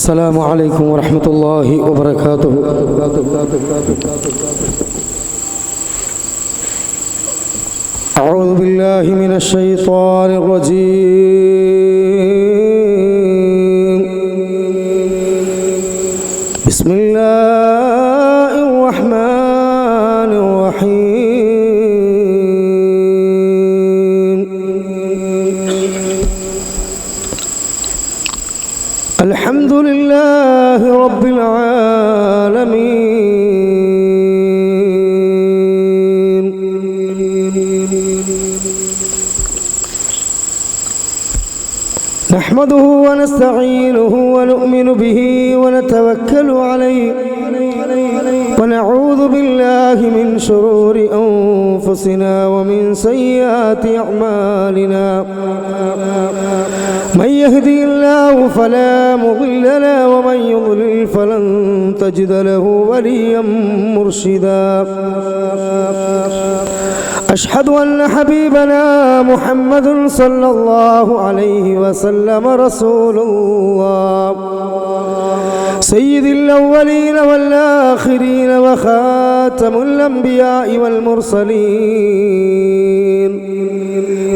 السلام عليكم ورحمة الله وبركاته. أعوذ بالله من الشيطان الرجيم. بسم الله الرحمن الرحيم. الحمد لله رب العالمين. نحمده ونستعينه ونؤمن به ونتوكل عليه ونعوذ بالله من شرور أنفسنا ومن سيئات أعمالنا. من يهدي الله فلا مضل له ومن يضلل فلن تجد له وليا مرشدا. أشهد أن حبيبنا محمد صلى الله عليه وسلم رسول الله سيد الأولين والآخرين وخاتم الأنبياء والمرسلين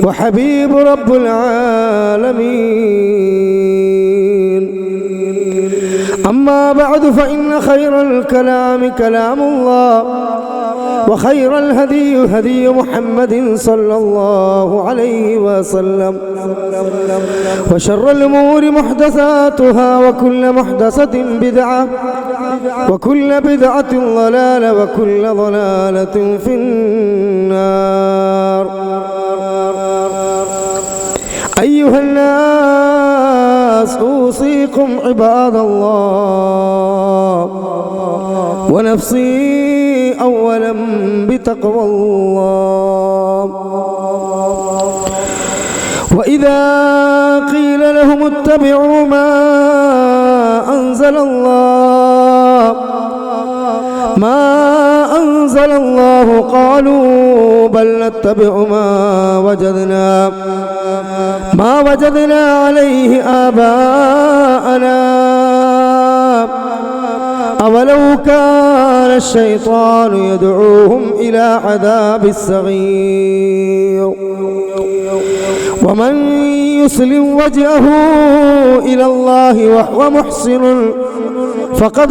وحبيب رب العالمين. أما بعد فإن خير الكلام كلام الله وخير الهدي هدي محمد صلى الله عليه وسلم وشر الأمور محدثاتها وكل محدثة بدعة وكل بدعة ضلالة وكل ضلالة في النار. أيها الناس أوصيكم عباد الله ونفسي أولا بتقوى الله. وإذا قيل لهم اتبعوا ما أنزل الله قالوا بل نتبع ما وجدنا عليه آباءنا أولو كان الشيطان يدعوهم إلى عذاب السعير. ومن يسلم وجهه إلى الله وهو محسن فقد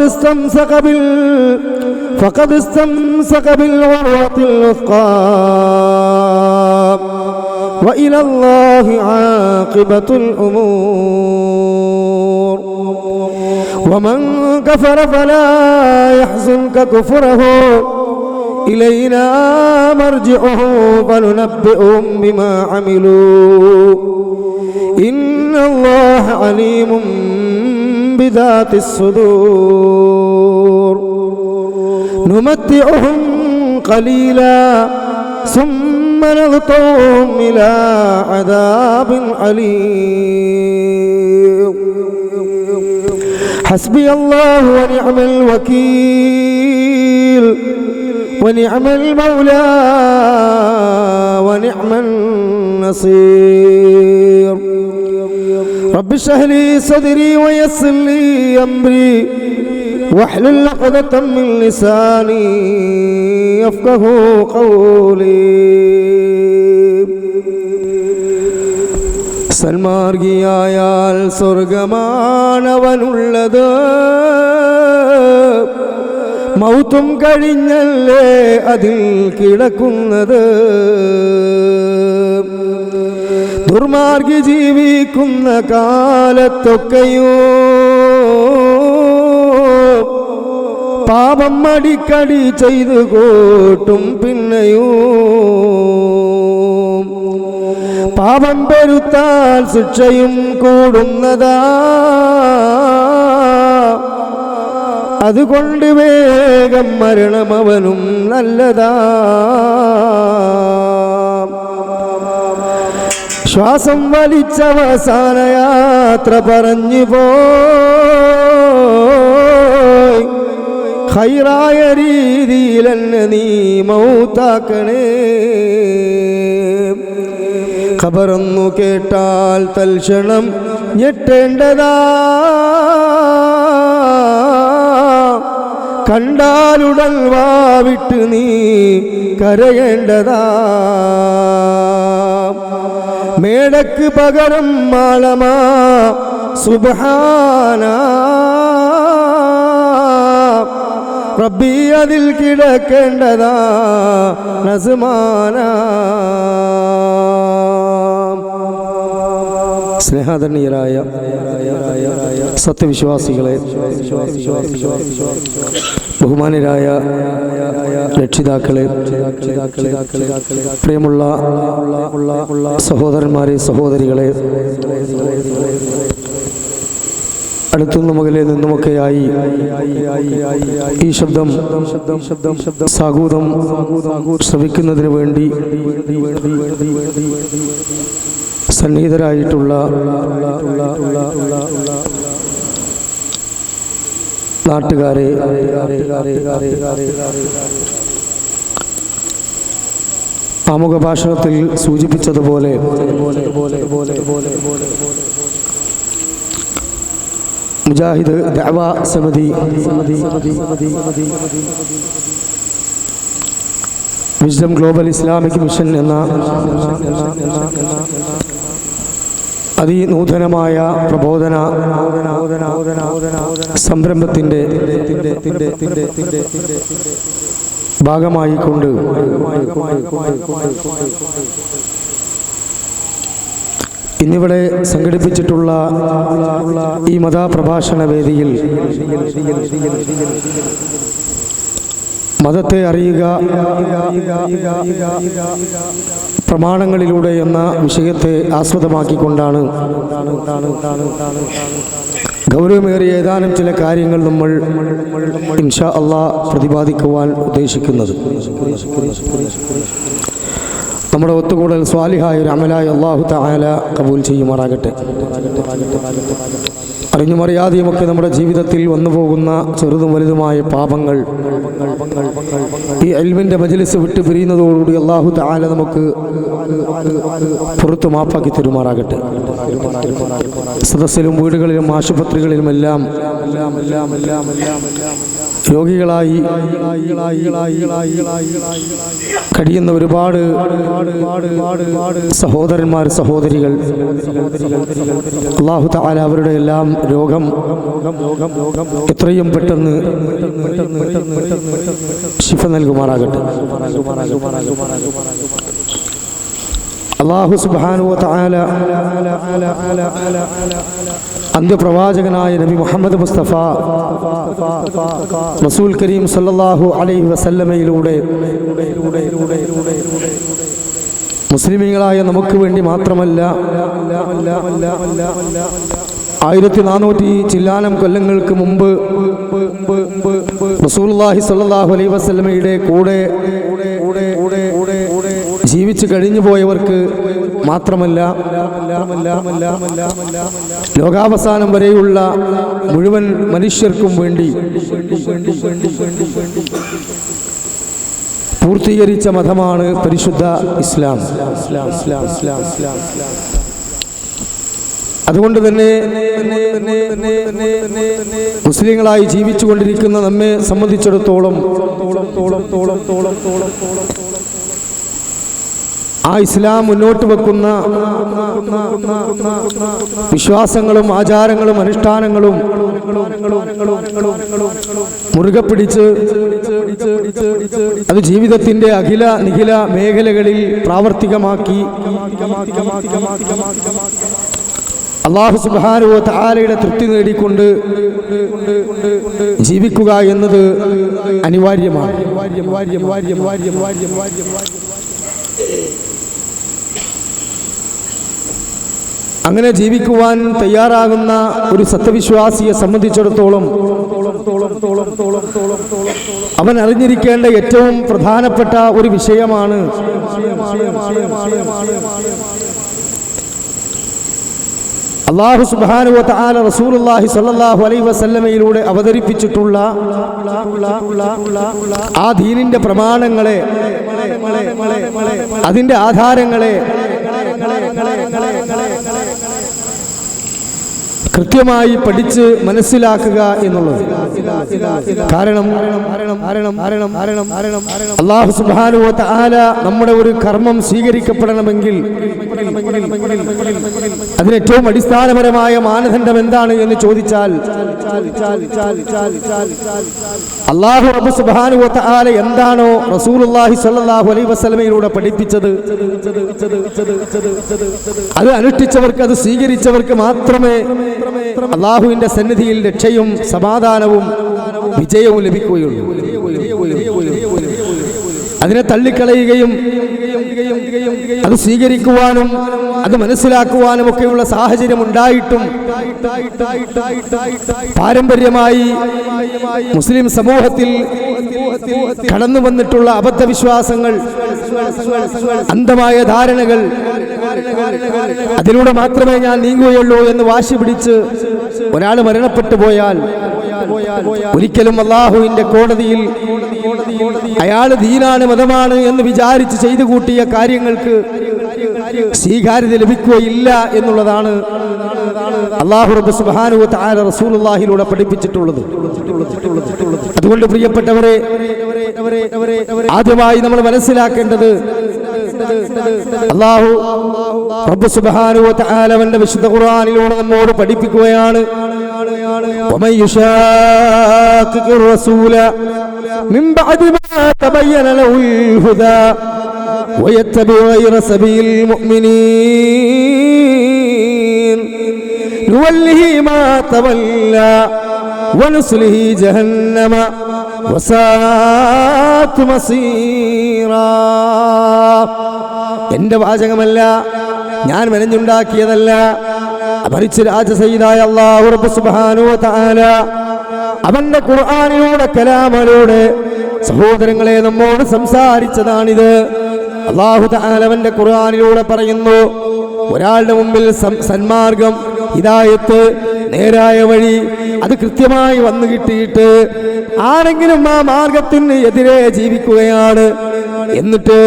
استمسك بالعروة الوثقى وإلى الله عاقبة الأمور. ومن كفر فلا يحزنك كفره إلينا مرجعه فننبئهم بما عملوا إن الله عليم بذات الصدور. نمتعهم قليلا ثم نضطرهم إلى عذاب أليم. حسبي الله ونعم الوكيل ونعم المولى ونعم النصير. رب اشرح لي صدري ويسر لي أمري واحلل عقدة من لساني يفقه قولي. സന്മാർഗിയായാൽ സ്വർഗമാണവനുള്ളത്. മൗത്തും കഴിഞ്ഞല്ലേ അതിൽ കിടക്കുന്നത്. ദുർമാർഗി ജീവിക്കുന്ന കാലത്തൊക്കെയോ പാപം അടിക്കടി ചെയ്തു കൂട്ടും. പിന്നെയോ പാപം പെരുത്താൽ ശിക്ഷയും കൂടുന്നതാ. അതുകൊണ്ട് വേഗം മരണമവനും നല്ലതാ. ശ്വാസം വലിച്ചവസാന യാത്ര പറഞ്ഞു പോയി. ഖൈറായ രീതിയിൽ എന്നെ നീ മൗത്താക്കണേ. ഖബറൊന്നു കേട്ടാൽ തൽക്ഷണം ഞെട്ടേണ്ടതാ. കണ്ടാലുടൻ വാവിട്ട് നീ കരയേണ്ടതാ. മേടക്ക് പകരം മാളമാ സുബ്ഹാന റബ്ബി അതിൽ കിടക്കേണ്ടതാ നസ്മാന. സ്നേഹാദരണീയരായ സത്യവിശ്വാസികളെ, ബഹുമാനരായ രക്ഷിതാക്കളെ, പ്രിയമുള്ള സഹോദരന്മാരെ, സഹോദരികളെ, അടുത്തുനിന്നും അകലെ നിന്നുമൊക്കെയായി ഈ ശബ്ദം സാഗൂതം ശ്രവിക്കുന്നതിന് വേണ്ടി സന്നിഹിതരായിട്ടുള്ള നാട്ടുകാരെ, ആമുഖ ഭാഷണത്തിൽ സൂചിപ്പിച്ചതുപോലെ മുജാഹിദ് ദഅവാ സമിതി വിസ്ഡം ഗ്ലോബൽ ഇസ്ലാമിക് മിഷൻ എന്ന അതിനൂതനമായ പ്രബോധന സംരംഭത്തിൻ്റെ ഭാഗമായിക്കൊണ്ട് ഇന്നിവിടെ സംഘടിപ്പിച്ചിട്ടുള്ള ഈ മതപ്രഭാഷണ വേദിയിൽ മതത്തെ അറിയുക പ്രമാണങ്ങളിലൂടെ എന്ന വിഷയത്തെ ആസ്പദമാക്കിക്കൊണ്ടാണ് ഗൗരവമേറിയ ഏതാനും ചില കാര്യങ്ങൾ നമ്മൾ ഇൻഷാ അല്ലാഹ് പ്രതിപാദിക്കുവാൻ ഉദ്ദേശിക്കുന്നത്. നമ്മുടെ ഒത്തുകൂടൽ സ്വാലിഹായ ഒരു അമലായി അല്ലാഹു തആല കബൂൽ ചെയ്യുമാറാകട്ടെ. അറിഞ്ഞും അറിയാതെയുമൊക്കെ നമ്മുടെ ജീവിതത്തിൽ വന്നു പോകുന്ന ചെറുതും വലുതുമായ പാപങ്ങൾ ഈ ഇൽമിന്റെ മജ്ലിസ് വിട്ടു പിരിയുന്നതോടുകൂടി അല്ലാഹു തആല നമുക്ക് പുറത്തു മാപ്പാക്കി തരുമാറാകട്ടെ. സദസ്സിലും വീടുകളിലും ആശുപത്രികളിലുമെല്ലാം രോഗികളായി കഴിയുന്ന ഒരുപാട് സഹോദരന്മാർ, സഹോദരികൾ, അല്ലാഹു തആല അവരുടെ എല്ലാം രോഗം എത്രയും പെട്ടെന്ന് ശിഫ നൽകുമാറാകട്ടെ. അല്ലാഹു സുബ്ഹാനഹു വ തആല അന്ത്യപ്രവാചകനായ നബി മുഹമ്മദ് മുസ്തഫ റസൂൽ കരീം സല്ലല്ലാഹു അലൈഹി വസല്ലമയിലൂടെ മുസ്ലിമീങ്ങളായ നമുക്ക് വേണ്ടി മാത്രമല്ല 1400 ചില്ലാനം കൊല്ലങ്ങൾക്ക് മുമ്പ് റസൂലുള്ളാഹി സ്വല്ലല്ലാഹു അലൈഹി വസല്ലമയുടെ കൂടെ ജീവിച്ചു കഴിഞ്ഞു പോയവർക്ക് മാത്രമല്ല ലോകാവസാനം വരെയുള്ള മുഴുവൻ മനുഷ്യർക്കും വേണ്ടി പൂർത്തീകരിച്ച മതമാണ് പരിശുദ്ധ ഇസ്ലാം. അതുകൊണ്ട് തന്നെ മുസ്ലിങ്ങളായി ജീവിച്ചുകൊണ്ടിരിക്കുന്ന നമ്മെ സംബന്ധിച്ചിടത്തോളം ആ ഇസ്ലാം മുന്നോട്ട് വെക്കുന്ന വിശ്വാസങ്ങളും ആചാരങ്ങളും അനുഷ്ഠാനങ്ങളും മുറുകെ പിടിച്ച് അത് ജീവിതത്തിന്റെ അഖില നിഖില മേഖലകളിൽ പ്രാവർത്തികമാക്കി അല്ലാഹു സുബ്ഹാനഹു വ തആലയുടെ തൃപ്തി നേടിക്കൊണ്ട് ജീവിക്കുക എന്നത് അനിവാര്യമാണ്. അങ്ങനെ ജീവിക്കുവാൻ തയ്യാറാകുന്ന ഒരു സത്യവിശ്വാസിയെ സംബന്ധിച്ചിടത്തോളം അവൻ അറിഞ്ഞിരിക്കേണ്ട ഏറ്റവും പ്രധാനപ്പെട്ട ഒരു വിഷയമാണ് അല്ലാഹു സുബ്ഹാനഹു വ തആല റസൂലുള്ളാഹി സ്വല്ലല്ലാഹു അലൈഹി വസല്ലമയിലൂടെ അവതരിപ്പിച്ചിട്ടുള്ള ആ ദീനിന്റെ പ്രമാണങ്ങളെ, അതിന്റെ ആധാരങ്ങളെ കൃത്യമായി പഠിച്ച് മനസ്സിലാക്കുക എന്നുള്ളത്. കാരണം അല്ലാഹു സുബ്ഹാനഹു വ തആല നമ്മുടെ ഒരു കർമ്മം സ്വീകരിക്കപ്പെടണമെങ്കിൽ അതിന് ഏറ്റവും അടിസ്ഥാനപരമായ മാനദണ്ഡം എന്താണ് എന്ന് ചോദിച്ചാൽ അല്ലാഹു റബ്ബ് സുബ്ഹാനഹു വ തആല എന്താണോ റസൂലുള്ളാഹി സ്വല്ലല്ലാഹു അലൈഹി വസല്ലമയിലൂടെ പഠിപ്പിച്ചത് അത് അനുഷ്ഠിച്ചവർക്ക്, അത് സ്വീകരിച്ചവർക്ക് മാത്രമേ അല്ലാഹുവിന്റെ സന്നിധിയിൽ രക്ഷയും സമാധാനവും വിജയവും ലഭിക്കുകയുള്ളൂ. അതിനെ തള്ളിക്കളയുകയും അത് സ്വീകരിക്കുവാനും അത് മനസ്സിലാക്കുവാനും ഒക്കെയുള്ള സാഹചര്യം ഉണ്ടായിട്ടും പാരമ്പര്യമായി മുസ്ലിം സമൂഹത്തിൽ കടന്നു വന്നിട്ടുള്ള അബദ്ധവിശ്വാസങ്ങൾ, അന്ധമായ ധാരണകൾ, അതിലൂടെ മാത്രമേ ഞാൻ നീങ്ങുകയുള്ളൂ എന്ന് വാശി പിടിച്ച് ഒരാൾ മരണപ്പെട്ടു പോയാൽ ഒരിക്കലും അല്ലാഹുവിന്റെ കോടതിയിൽ അയാൾ ദീനാണ്, മതമാണ് എന്ന് വിചാരിച്ച് ചെയ്തു കൂട്ടിയ കാര്യങ്ങൾക്ക് സ്വീകാര്യത ലഭിക്കുകയില്ല എന്നുള്ളതാണ് അല്ലാഹു റബ്ബ് സുബ്ഹാനഹു വ തആല റസൂലുള്ളാഹിലൂടെ പഠിപ്പിച്ചിട്ടുള്ളത്. അതുകൊണ്ട് പ്രിയപ്പെട്ടവരെ, ആദ്യമായി നമ്മൾ മനസ്സിലാക്കേണ്ടത് അല്ലാഹു റബ്ബ് സുബ്ഹാനഹു വ തആല അവന്റെ വിശുദ്ധ ഖുർആനിലൂടെ നമ്മോട് പഠിപ്പിക്കുകയാണ്. ومن يشاقق الرسول من بعد ما تبين له الهدى ويتبع غير سبيل المؤمنين نوله ما تولى ونصله جهنم وساءت مصيرا. എന്റെ വാചകമല്ല, ഞാൻ മെനഞ്ഞുണ്ടാക്കിയതല്ല. അപരിച്ച രാജസയ്യിദായ അല്ലാഹു റബ്ബ് സുബ്ഹാനഹു വ തആല അവന്റെ ഖുർആനിലൂടെ, കലാമിലൂടെ സഹോദരങ്ങളെ നമ്മോട് സംസാരിച്ചതാണിത്. അല്ലാഹു തആല അവന്റെ ഖുർആനിലൂടെ പറയുന്നു, ഒരാളുടെ മുമ്പിൽ സന്മാർഗം, ഹിദായത്ത്, നേരായ വഴി അത് കൃത്യമായി വന്നു കിട്ടിയിട്ട് ആരെങ്കിലും ആ മാർഗത്തിന് എതിരെ ജീവിക്കുകയാണ്, എന്നിട്ട്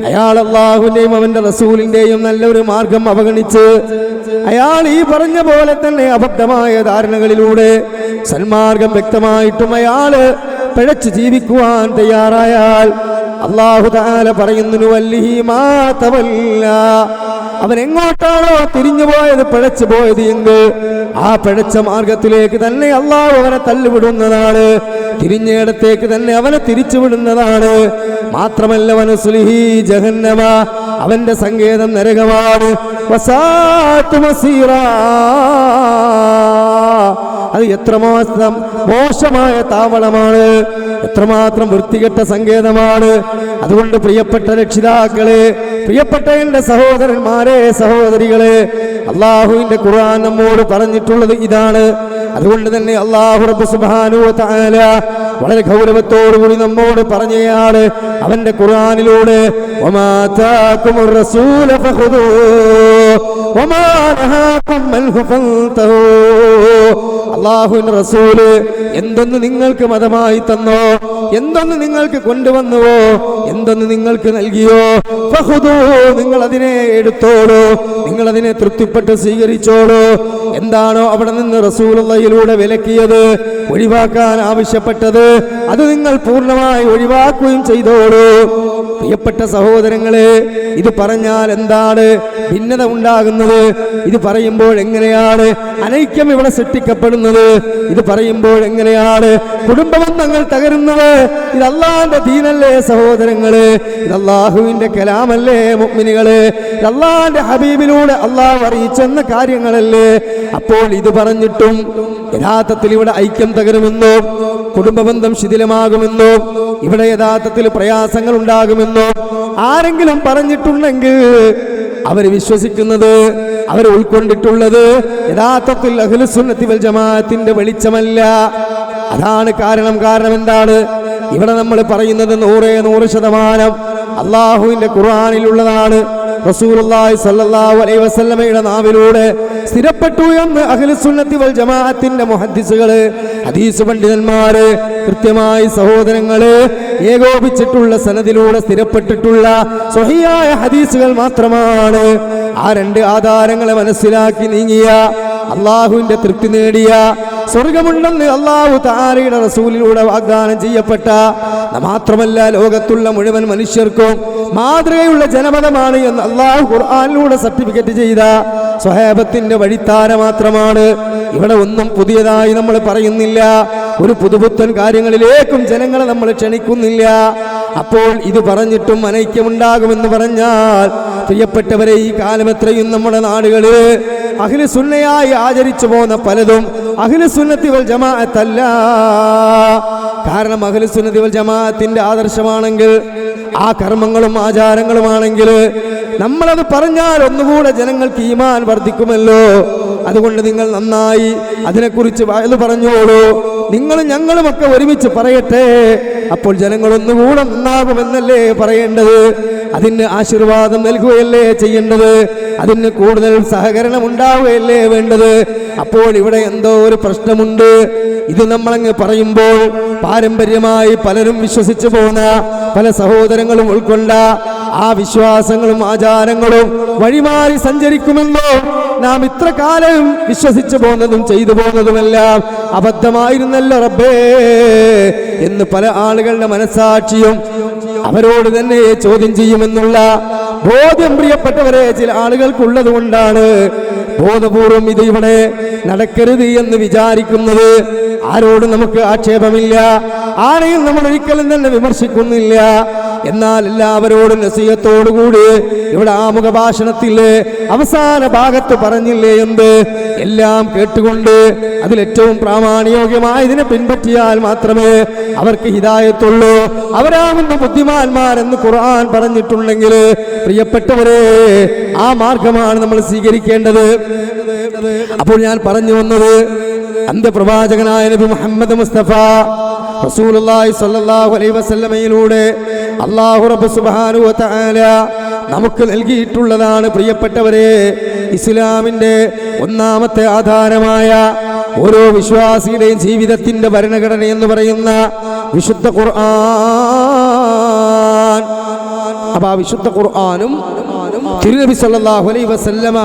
അയാൾ അല്ലാഹുവിന്റെയും അവന്റെ റസൂലിന്റെയും നല്ലൊരു മാർഗം അവഗണിച്ച് അയാൾ ഈ പറഞ്ഞ പോലെ തന്നെ അബദ്ധമായ ധാരണകളിലൂടെ സന്മാർഗം വ്യക്തമായിട്ടും അയാള് പിഴച്ച് ജീവിക്കുവാൻ തയ്യാറായാൽ അല്ലാഹു തആല പറയുന്നു, വല്ലിഹി മാ തവല്ല, അവൻ എങ്ങോട്ടാണോ തിരിഞ്ഞുപോയത്, പിഴച്ചു പോയത് എങ്കിൽ ആ പിഴച്ച മാർഗത്തിലേക്ക് തന്നെ അല്ലാഹു അവനെ തള്ളിവിടുന്നതാണ്, തിരിഞ്ഞയിടത്തേക്ക് തന്നെ അവനെ തിരിച്ചുവിടുന്നതാണ്. മാത്രമല്ല വനസ്ലിഹി ജഹന്നമ, അവന്റെ സങ്കേതം നരകമാണ്. വസാഅത്ത് മസീറാ, അത് എത്രമാത്രം മോശമായ താവളമാണ്, എത്രമാത്രം വൃത്തികെട്ട സങ്കേതമാണ്. അതുകൊണ്ട് പ്രിയപ്പെട്ട രക്ഷിതാക്കളെ, പ്രിയപ്പെട്ട എന്റെ സഹോദരന്മാരെ, സഹോദരികളെ, അല്ലാഹുവിന്റെ ഖുർആൻ നമ്മോട് പറഞ്ഞിട്ടുള്ളത് ഇതാണ്. അതുകൊണ്ട് തന്നെ അല്ലാഹു റബ്ബ് സുബ്ഹാനഹു വ തആല വളരെ ഗൗരവത്തോടുകൂടി നമ്മോട് പറഞ്ഞയാണ് അവന്റെ ഖുർആനിലൂടെ, വമാ താകുമുർ റസൂല ഫഖുദൂ വമാ നഹാകും അൻഹു ഫൻതഹൂ. അല്ലാഹുവിന്റെ റസൂല് എന്തൊന്ന് നിങ്ങൾക്ക് മതമായി തന്നോ, എന്തൊന്ന് നിങ്ങൾക്ക് കൊണ്ടുവന്നുവോ, എന്തൊന്ന് നിങ്ങൾക്ക് നൽകിയോ, ഫഖുദൂ, നിങ്ങൾ അതിനെ എടുത്തോളൂ, നിങ്ങൾ അതിനെ തൃപ്തിപ്പെട്ട് സ്വീകരിച്ചോളൂ. എന്താണോ അവിടെ നിന്ന് റസൂലുള്ളാഹിയിലൂടെ വിലക്കിയത്, ഒഴിവാക്കാൻ ആവശ്യപ്പെട്ടത്, അത് നിങ്ങൾ പൂർണ്ണമായി ഒഴിവാക്കുകയും ചെയ്തോളൂ. പ്രിയപ്പെട്ട സഹോദരങ്ങളെ, ഇത് പറഞ്ഞാൽ എന്താണ് ഭിന്നത ഉണ്ടാകുന്നത്? ഇത് പറയുമ്പോൾ എങ്ങനെയാണ് അനൈക്യം ഇവിടെ സൃഷ്ടിക്കപ്പെടുന്നത്? ഇത് പറയുമ്പോൾ എങ്ങനെയാണ് കുടുംബബന്ധങ്ങൾ തകരുന്നത്? ഇത് അല്ലാഹുവിന്റെ ദീനല്ലേ സഹോദരങ്ങളെ? ഇത് അല്ലാഹുവിന്റെ കലാമല്ലേ മുഅ്മിനുകളെ? ഇത് അല്ലാഹുവിന്റെ ഹബീബിലൂടെ അല്ലാഹു അറിയിച്ചെന്ന കാര്യങ്ങളല്ലേ? അപ്പോൾ ഇത് പറഞ്ഞിട്ടും യഥാർത്ഥത്തിൽ ഇവിടെ ഐക്യം തകരുമെന്നോ, കുടുംബബന്ധം ശിഥിലമാകുമെന്നോ, ഇവിടെ യഥാർത്ഥത്തിൽ പ്രയാസങ്ങൾ ഉണ്ടാകുമെന്നോ ആരെങ്കിലും പറഞ്ഞിട്ടുണ്ടെങ്കിൽ അവർ വിശ്വസിക്കുന്നത്, അവർ ഉൾക്കൊണ്ടിട്ടുള്ളത് യഥാർത്ഥത്തിൽ അഹ്ലുസുന്നത്തി വൽ ജമാഅത്തിന്റെ വെളിച്ചമല്ല. അതാണ് കാരണം എന്താണ്? ഇവിടെ നമ്മൾ പറയുന്നത് 100% അല്ലാഹുവിന്റെ ഖുർആനിലുള്ളതാണ്. റസൂലുള്ളാഹി സ്വല്ലല്ലാഹു അലൈഹി വസല്ലമയുടെ നാവിലൂടെ സ്ഥിരപ്പെട്ടു എന്ന് അഹ്ലുസുന്നത്തി വൽ ജമാഅത്തിന്റെ മുഹദ്ദിസുകള്, ഹദീസ് പണ്ഡിതന്മാര് കൃത്യമായി സഹോദരങ്ങള് ഏകോപിച്ചിട്ടുള്ള സനദിലൂടെ സ്ഥിരപ്പെട്ടിട്ടുള്ള സ്വഹീഹായ ഹദീസുകൾ മാത്രമാണ്. ആ രണ്ട് ആധാരങ്ങളെ മനസ്സിലാക്കി നീങ്ങിയ, അള്ളാഹുവിന്റെ തൃപ്തി നേടിയ, സ്വർഗമുണ്ടെന്ന് അള്ളാഹു തആലയുടെ റസൂലിലൂടെ വാഗ്ദാനം ചെയ്യപ്പെട്ട, മാത്രമല്ല ലോകത്തുള്ള മുഴുവൻ മനുഷ്യർക്കും മാതൃകയുള്ള ജനപദമാണ് എന്ന് അള്ളാഹു ഖുർആനിലൂടെ സർട്ടിഫിക്കറ്റ് ചെയ്ത സ്വഹാബത്തിന്റെ വഴിത്താര മാത്രമാണ്. ഇവിടെ ഒന്നും പുതിയതായി നമ്മൾ പറയുന്നില്ല. ഒരു പുതുപുത്തൻ കാര്യങ്ങളിലേക്കും ജനങ്ങളെ നമ്മൾ ക്ഷണിക്കുന്നില്ല. അപ്പോൾ ഇത് പറഞ്ഞിട്ടും അനൈക്യമുണ്ടാകുമെന്ന് പറഞ്ഞാൽ, പ്രിയപ്പെട്ടവരെ, ഈ കാലം എത്രയും നമ്മുടെ നാടുകളിൽ അഹ്ലു സുന്നയായി ആചരിച്ചു പോന്ന പലതും അഹ്ലു സുന്നത്തി വൽ ജമാഅത്തല്ല. കാരണം അഹ്ലു സുന്നത്തി വൽ ജമാഅത്തിന്റെ ആദർശമാണെങ്കിൽ, ആ കർമ്മങ്ങളും ആചാരങ്ങളുമാണെങ്കിൽ, നമ്മളത് പറഞ്ഞാൽ ഒന്നുകൂടെ ജനങ്ങൾക്ക് ഈമാൻ വർദ്ധിക്കുമല്ലോ. അതുകൊണ്ട് നിങ്ങൾ നന്നായി അതിനെക്കുറിച്ച് വയല് പറഞ്ഞോളൂ. നിങ്ങളും ഞങ്ങളുമൊക്കെ ഒരുമിച്ച് പറയട്ടെ. അപ്പോൾ ജനങ്ങൾ ഒന്നുകൂടെ നന്നാകുമെന്നല്ലേ പറയേണ്ടത്? അതിന് ആശീർവാദം നൽകുകയല്ലേ ചെയ്യേണ്ടത്? അതിന് കൂടുതൽ സഹകരണം ഉണ്ടാവുകയല്ലേ വേണ്ടത്? അപ്പോൾ ഇവിടെ എന്തോ ഒരു പ്രശ്നമുണ്ട്. ഇത് നമ്മളങ്ങ് പറയുമ്പോൾ പാരമ്പര്യമായി പലരും വിശ്വസിച്ചു പോന്ന, പല സഹോദരങ്ങളും ഉൾക്കൊണ്ട ആ വിശ്വാസങ്ങളും ആചാരങ്ങളും വഴിമാറി സഞ്ചരിക്കുമെന്നോ, നാം ഇത്ര കാലം വിശ്വസിച്ചു പോന്നതും ചെയ്തു പോന്നതുമെല്ലാം അബദ്ധമായിരുന്നല്ലോ റബ്ബേ എന്ന് പല ആളുകളുടെ മനസാക്ഷിയും അവരോട് തന്നെ ചോദ്യം ചെയ്യുമെന്നുള്ള ബോധ്യം, പ്രിയപ്പെട്ടവരെ, ചില ആളുകൾക്കുള്ളത് കൊണ്ടാണ് ബോധപൂർവം ഇത് ഇവിടെ നടക്കരുത് എന്ന് വിചാരിക്കുന്നത്. ആരോടും നമുക്ക് ആക്ഷേപമില്ല, ആരെയും നമ്മൾ ഒരിക്കലും തന്നെ വിമർശിക്കുന്നില്ല. എന്നാൽ എല്ലാവരോടും നസീഹത്തോടുകൂടി ഇവിടെ ആമുഖ ഭാഷണത്തിൽ അവസാന ഭാഗത്ത് പറഞ്ഞില്ലേ എന്ത്? എല്ലാം കേട്ടുകൊണ്ട് അതിലേറ്റവും പ്രാമാണികമായതിനെ പിൻപറ്റിയാൽ മാത്രമേ അവർക്ക് ഹിദായത്തുള്ളൂ, അവരാകുന്ന ബുദ്ധിമാന്മാരെന്ന് ഖുർആൻ പറഞ്ഞിട്ടുണ്ടെങ്കിൽ, പ്രിയപ്പെട്ടവരെ, ആ മാർഗമാണ് നമ്മൾ സ്വീകരിക്കേണ്ടത്. അപ്പോൾ ഞാൻ പറഞ്ഞു വന്നത്, അന്ത്യപ്രവാചകനായ നബി മുഹമ്മദ് മുസ്തഫ റസൂലുള്ളാഹി സ്വല്ലല്ലാഹു അലൈഹി വസല്ലമയിലൂടെ അല്ലാഹു റബ്ബ് സുബ്ഹാനഹു വ തആല നമുക്ക് നൽകിയിട്ടുള്ളതാണ്. പ്രിയപ്പെട്ടവരെ, ഇസ്ലാമിന്റെ ഒന്നാമത്തെ ആധാരമായ ഓരോ വിശ്വാസിയുടെയും ജീവിതത്തിന്റെ ഭരണഘടന എന്ന് പറയുന്ന വിശുദ്ധ ഖുർആൻ. അപ്പോൾ ആ വിശുദ്ധ ഖുർആനും തിരുനബി സല്ലല്ലാഹു അലൈഹി വസല്ലമ